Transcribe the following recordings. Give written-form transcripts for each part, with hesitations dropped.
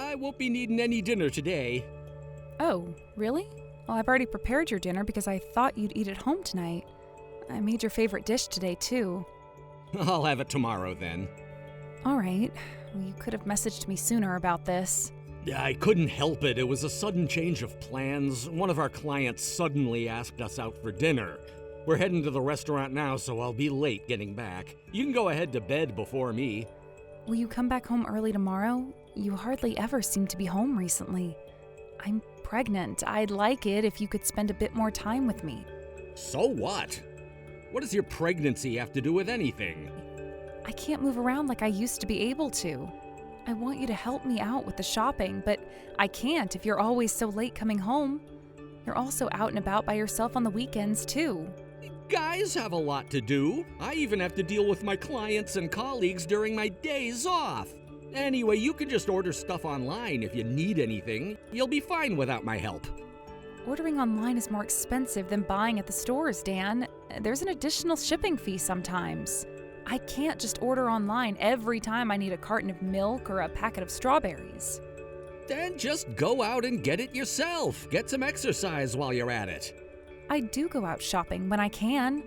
I won't be needing any dinner today. Oh, really? Well, I've already prepared your dinner because I thought you'd eat at home tonight. I made your favorite dish today, too. I'll have it tomorrow then. All right. Well, you could have messaged me sooner about this. I couldn't help it. It was a sudden change of plans. One of our clients suddenly asked us out for dinner. We're heading to the restaurant now, so I'll be late getting back. You can go ahead to bed before me. Will you come back home early tomorrow? You hardly ever seem to be home recently. I'm pregnant. I'd like it if you could spend a bit more time with me. So what? What does your pregnancy have to do with anything? I can't move around like I used to be able to. I want you to help me out with the shopping, but I can't if you're always so late coming home. You're also out and about by yourself on the weekends, too. Guys have a lot to do. I even have to deal with my clients and colleagues during my days off. Anyway, you can just order stuff online if you need anything. You'll be fine without my help. Ordering online is more expensive than buying at the stores, Dan. There's an additional shipping fee sometimes. I can't just order online every time I need a carton of milk or a packet of strawberries. Then just go out and get it yourself. Get some exercise while you're at it. I do go out shopping when I can,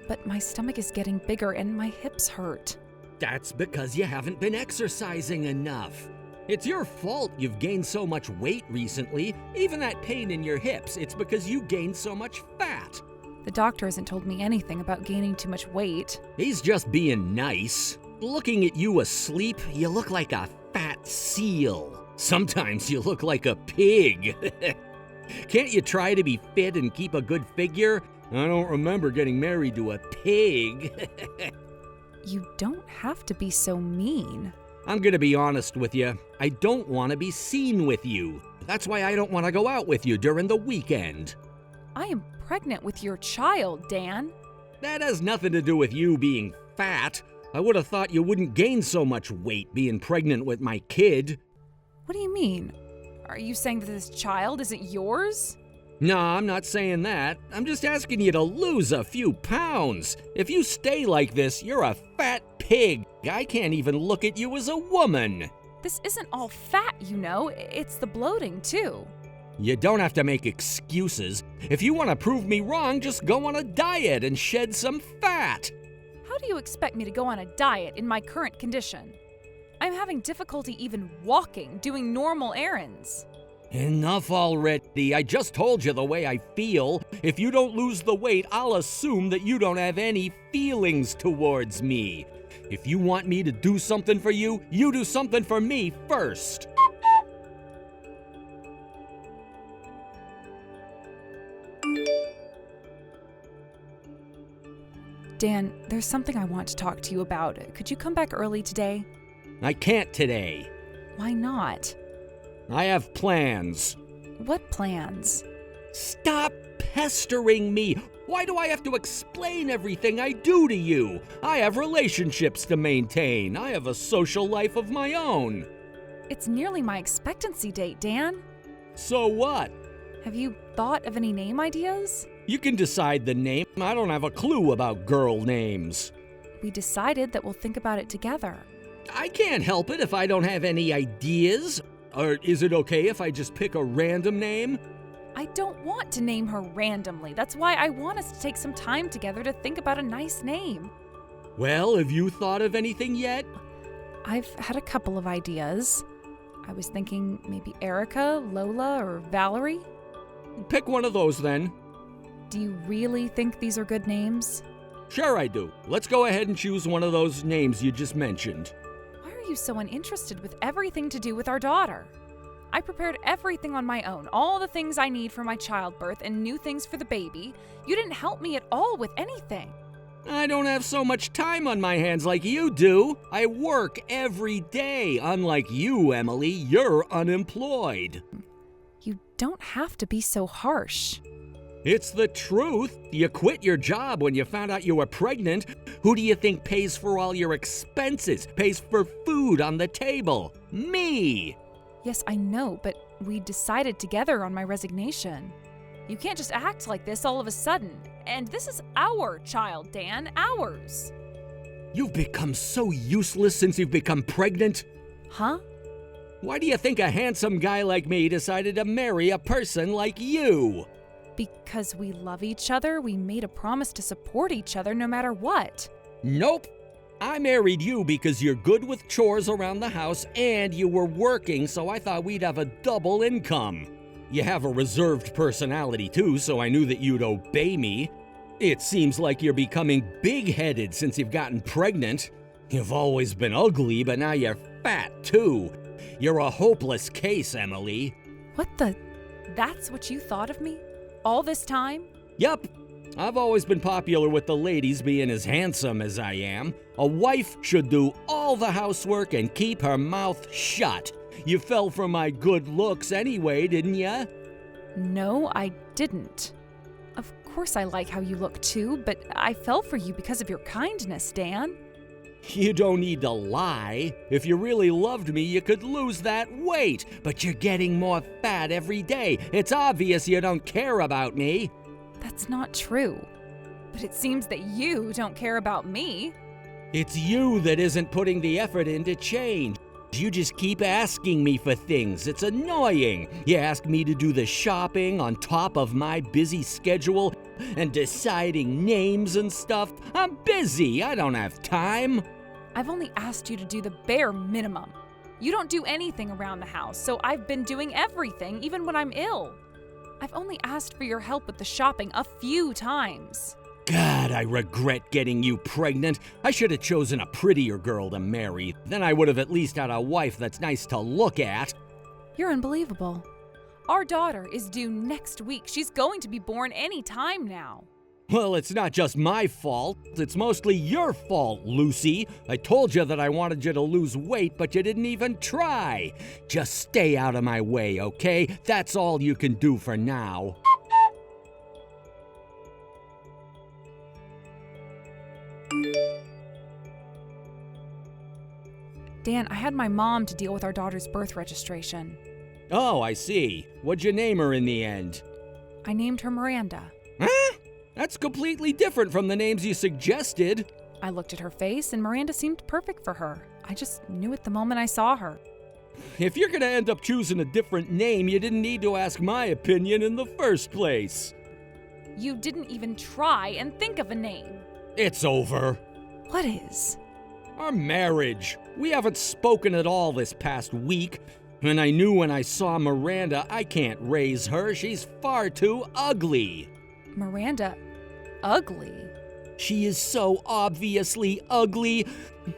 but my stomach is getting bigger and my hips hurt. That's because you haven't been exercising enough. It's your fault you've gained so much weight recently. Even that pain in your hips, it's because you gained so much fat. The doctor hasn't told me anything about gaining too much weight. He's just being nice. Looking at you asleep, you look like a fat seal. Sometimes you look like a pig. Can't you try to be fit and keep a good figure? I don't remember getting married to a pig. You don't have to be so mean. I'm gonna be honest with you. I don't want to be seen with you. That's why I don't want to go out with you during the weekend. I am pregnant with your child, Dan. That has nothing to do with you being fat. I would have thought you wouldn't gain so much weight being pregnant with my kid. What do you mean? Are you saying that this child isn't yours? No, I'm not saying that. I'm just asking you to lose a few pounds. If you stay like this, you're a fat pig. I can't even look at you as a woman. This isn't all fat, you know. It's the bloating, too. You don't have to make excuses. If you want to prove me wrong, just go on a diet and shed some fat. How do you expect me to go on a diet in my current condition? I'm having difficulty even walking, doing normal errands. Enough already. I just told you the way I feel. If you don't lose the weight, I'll assume that you don't have any feelings towards me. If you want me to do something for you, you do something for me first. Dan, there's something I want to talk to you about. Could you come back early today? I can't today. Why not? I have plans. What plans? Stop pestering me. Why do I have to explain everything I do to you? I have relationships to maintain. I have a social life of my own. It's nearly my expectancy date, Dan. So what? Have you thought of any name ideas? You can decide the name. I don't have a clue about girl names. We decided that we'll think about it together. I can't help it if I don't have any ideas. Or is it okay if I just pick a random name? I don't want to name her randomly. That's why I want us to take some time together to think about a nice name. Well, have you thought of anything yet? I've had a couple of ideas. I was thinking maybe Erica, Lola, or Valerie. Pick one of those then. Do you really think these are good names? Sure I do. Let's go ahead and choose one of those names you just mentioned. Why are you so uninterested with everything to do with our daughter? I prepared everything on my own, all the things I need for my childbirth and new things for the baby. You didn't help me at all with anything. I don't have so much time on my hands like you do. I work every day. Unlike you, Emily, you're unemployed. You don't have to be so harsh. It's the truth. You quit your job when you found out you were pregnant. Who do you think pays for all your expenses, pays for food on the table? Me! Yes, I know, but we decided together on my resignation. You can't just act like this all of a sudden. And this is our child, Dan, ours. You've become so useless since you've become pregnant. Huh? Why do you think a handsome guy like me decided to marry a person like you? Because we love each other, we made a promise to support each other no matter what. Nope. I married you because you're good with chores around the house and you were working, so I thought we'd have a double income. You have a reserved personality too, so I knew that you'd obey me. It seems like you're becoming big-headed since you've gotten pregnant. You've always been ugly, but now you're fat too. You're a hopeless case, Emily. What the? That's what you thought of me? All this time? Yup. I've always been popular with the ladies being as handsome as I am. A wife should do all the housework and keep her mouth shut. You fell for my good looks anyway, didn't ya? No, I didn't. Of course I like how you look too, but I fell for you because of your kindness, Dan. You don't need to lie. If you really loved me, you could lose that weight. But you're getting more fat every day. It's obvious you don't care about me. That's not true. But it seems that you don't care about me. It's you that isn't putting the effort in to change. You just keep asking me for things. It's annoying. You ask me to do the shopping on top of my busy schedule and deciding names and stuff. I'm busy. I don't have time. I've only asked you to do the bare minimum. You don't do anything around the house, so I've been doing everything, even when I'm ill. I've only asked for your help with the shopping a few times. God, I regret getting you pregnant. I should have chosen a prettier girl to marry. Then I would have at least had a wife that's nice to look at. You're unbelievable. Our daughter is due next week. She's going to be born any time now. Well, it's not just my fault. It's mostly your fault, Lucy. I told you that I wanted you to lose weight, but you didn't even try. Just stay out of my way, okay? That's all you can do for now. Dan, I had my mom to deal with our daughter's birth registration. Oh, I see. What'd you name her in the end? I named her Miranda. Huh? That's completely different from the names you suggested. I looked at her face and Miranda seemed perfect for her. I just knew it the moment I saw her. If you're gonna end up choosing a different name, you didn't need to ask my opinion in the first place. You didn't even try and think of a name. It's over. What is? Our marriage. We haven't spoken at all this past week. And I knew when I saw Miranda, I can't raise her. She's far too ugly. Miranda, ugly? She is so obviously ugly.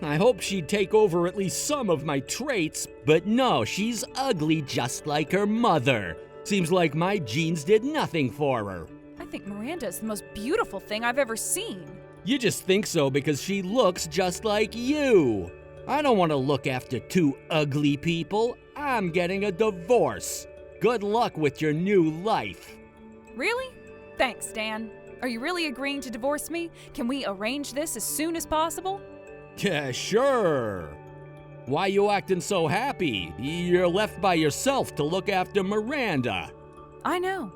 I hope she'd take over at least some of my traits, but no, she's ugly just like her mother. Seems like my genes did nothing for her. I think Miranda is the most beautiful thing I've ever seen. You just think so because she looks just like you. I don't want to look after two ugly people. I'm getting a divorce. Good luck with your new life. Really? Thanks, Dan. Are you really agreeing to divorce me? Can we arrange this as soon as possible? Yeah, sure. Why you acting so happy? You're left by yourself to look after Miranda. I know.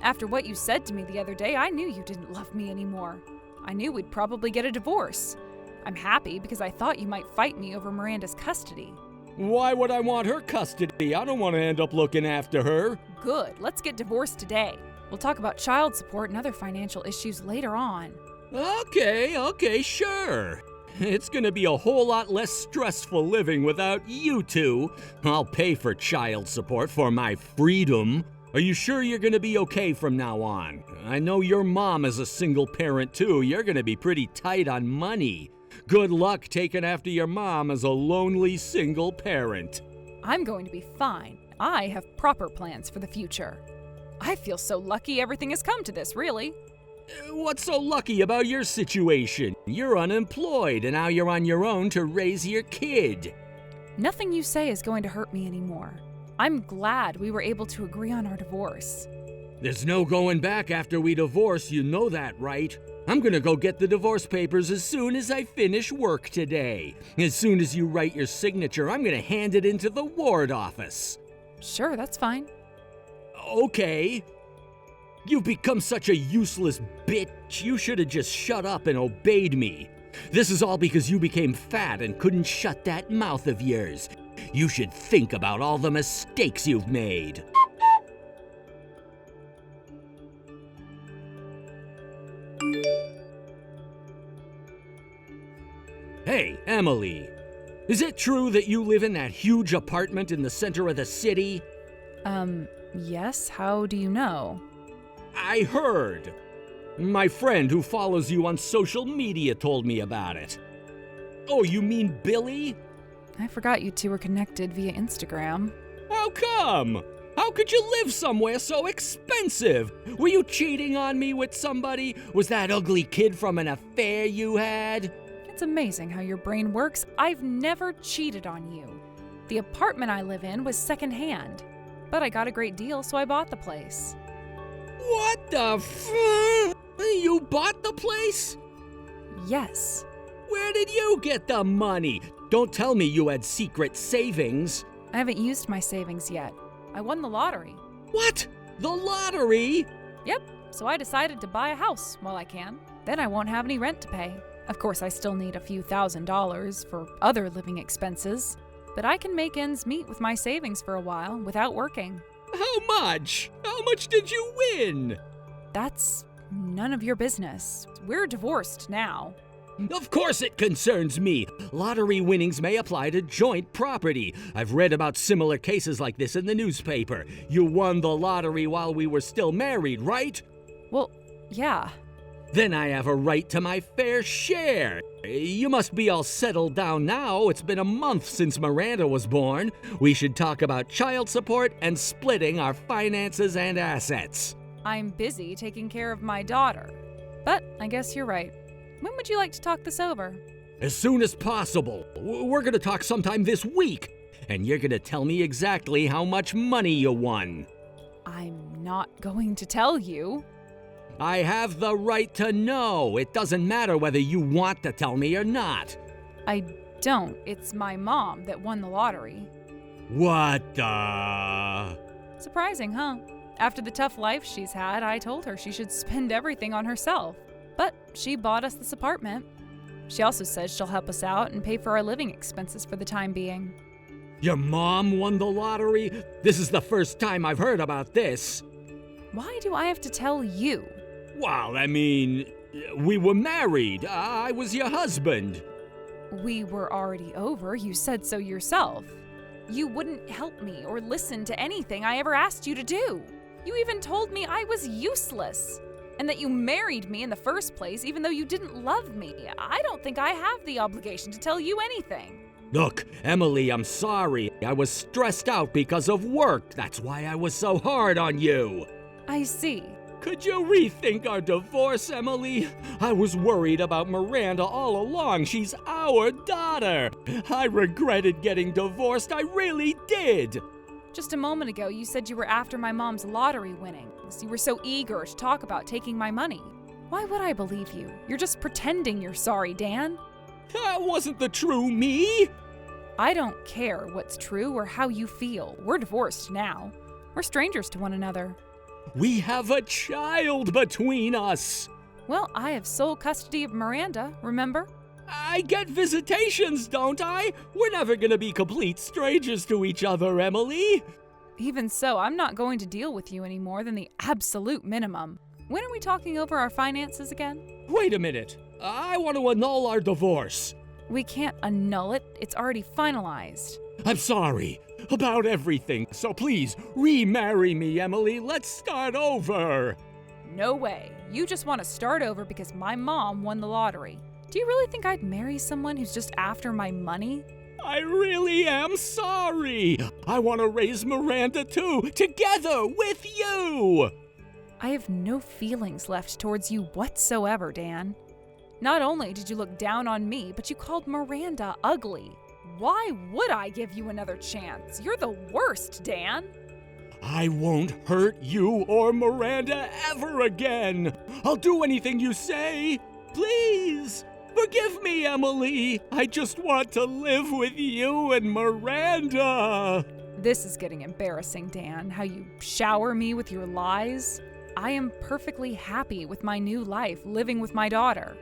After what you said to me the other day, I knew you didn't love me anymore. I knew we'd probably get a divorce. I'm happy because I thought you might fight me over Miranda's custody. Why would I want her custody? I don't want to end up looking after her. Good. Let's get divorced today. We'll talk about child support and other financial issues later on. Okay, sure. It's gonna be a whole lot less stressful living without you two. I'll pay for child support for my freedom. Are you sure you're gonna be okay from now on? I know your mom is a single parent too. You're gonna be pretty tight on money. Good luck taking after your mom as a lonely single parent. I'm going to be fine. I have proper plans for the future. I feel so lucky everything has come to this, really. What's so lucky about your situation? You're unemployed and now you're on your own to raise your kid. Nothing you say is going to hurt me anymore. I'm glad we were able to agree on our divorce. There's no going back after we divorce, you know that, right? I'm gonna go get the divorce papers as soon as I finish work today. As soon as you write your signature, I'm gonna hand it into the ward office. Sure, that's fine. Okay. You've become such a useless bitch. You should have just shut up and obeyed me. This is all because you became fat and couldn't shut that mouth of yours. You should think about all the mistakes you've made. Hey, Emily. Is it true that you live in that huge apartment in the center of the city? Yes, how do you know? I heard. My friend who follows you on social media told me about it. Oh, you mean Billy? I forgot you two were connected via Instagram. How come? How could you live somewhere so expensive? Were you cheating on me with somebody? Was that ugly kid from an affair you had? It's amazing how your brain works. I've never cheated on you. The apartment I live in was secondhand, but I got a great deal, so I bought the place. What the f? You bought the place? Yes. Where did you get the money? Don't tell me you had secret savings. I haven't used my savings yet. I won the lottery. What? The lottery? Yep, so I decided to buy a house while I can. Then I won't have any rent to pay. Of course, I still need a few $1,000s for other living expenses, but I can make ends meet with my savings for a while without working. How much? How much did you win? That's none of your business. We're divorced now. Of course it concerns me. Lottery winnings may apply to joint property. I've read about similar cases like this in the newspaper. You won the lottery while we were still married, right? Well, yeah. Then I have a right to my fair share. You must be all settled down now. It's been a month since Miranda was born. We should talk about child support and splitting our finances and assets. I'm busy taking care of my daughter. But I guess you're right. When would you like to talk this over? As soon as possible. We're going to talk sometime this week. And you're going to tell me exactly how much money you won. I'm not going to tell you. I have the right to know. It doesn't matter whether you want to tell me or not. I don't. It's my mom that won the lottery. What the? Surprising, huh? After the tough life she's had, I told her she should spend everything on herself. But she bought us this apartment. She also says she'll help us out and pay for our living expenses for the time being. Your mom won the lottery? This is the first time I've heard about this. Why do I have to tell you? Well, I mean, we were married. I was your husband. We were already over. You said so yourself. You wouldn't help me or listen to anything I ever asked you to do. You even told me I was useless and that you married me in the first place even though you didn't love me. I don't think I have the obligation to tell you anything. Look, Emily, I'm sorry. I was stressed out because of work. That's why I was so hard on you. I see. Could you rethink our divorce, Emily? I was worried about Miranda all along. She's our daughter. I regretted getting divorced. I really did. Just a moment ago, you said you were after my mom's lottery winnings. You were so eager to talk about taking my money. Why would I believe you? You're just pretending you're sorry, Dan. That wasn't the true me. I don't care what's true or how you feel. We're divorced now. We're strangers to one another. We have a child between us. Well, I have sole custody of Miranda, remember? I get visitations, don't I? We're never gonna be complete strangers to each other, Emily. Even so, I'm not going to deal with you any more than the absolute minimum. When are we talking over our finances again? Wait a minute. I want to annul our divorce. We can't annul it. It's already finalized. I'm sorry about everything, so please remarry me, Emily. Let's start over. No way. You just want to start over because my mom won the lottery. Do you really think I'd marry someone who's just after my money? I really am sorry. I want to raise Miranda too, together with you. I have no feelings left towards you whatsoever, Dan. Not only did you look down on me, but you called Miranda ugly. Why would I give you another chance? You're the worst, Dan. I won't hurt you or Miranda ever again. I'll do anything you say. Please. Forgive me, Emily. I just want to live with you and Miranda. This is getting embarrassing, Dan, how you shower me with your lies. I am perfectly happy with my new life living with my daughter.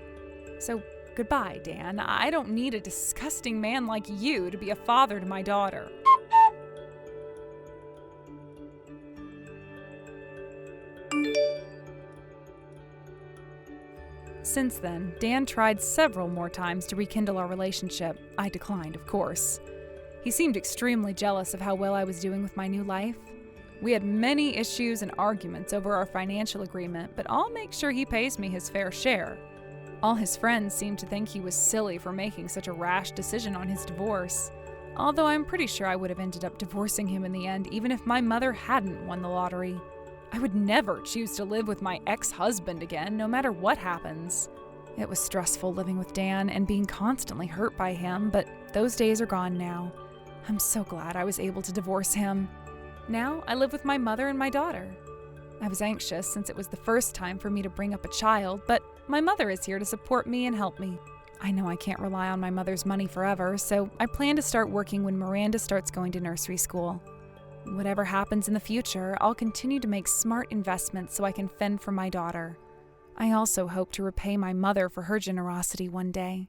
So Goodbye, Dan. I don't need a disgusting man like you to be a father to my daughter. Since then, Dan tried several more times to rekindle our relationship. I declined, of course. He seemed extremely jealous of how well I was doing with my new life. We had many issues and arguments over our financial agreement, but I'll make sure he pays me his fair share. All his friends seemed to think he was silly for making such a rash decision on his divorce, although I'm pretty sure I would have ended up divorcing him in the end even if my mother hadn't won the lottery. I would never choose to live with my ex-husband again, no matter what happens. It was stressful living with Dan and being constantly hurt by him, but those days are gone now. I'm so glad I was able to divorce him. Now I live with my mother and my daughter. I was anxious since it was the first time for me to bring up a child, but my mother is here to support me and help me. I know I can't rely on my mother's money forever, so I plan to start working when Miranda starts going to nursery school. Whatever happens in the future, I'll continue to make smart investments so I can fend for my daughter. I also hope to repay my mother for her generosity one day.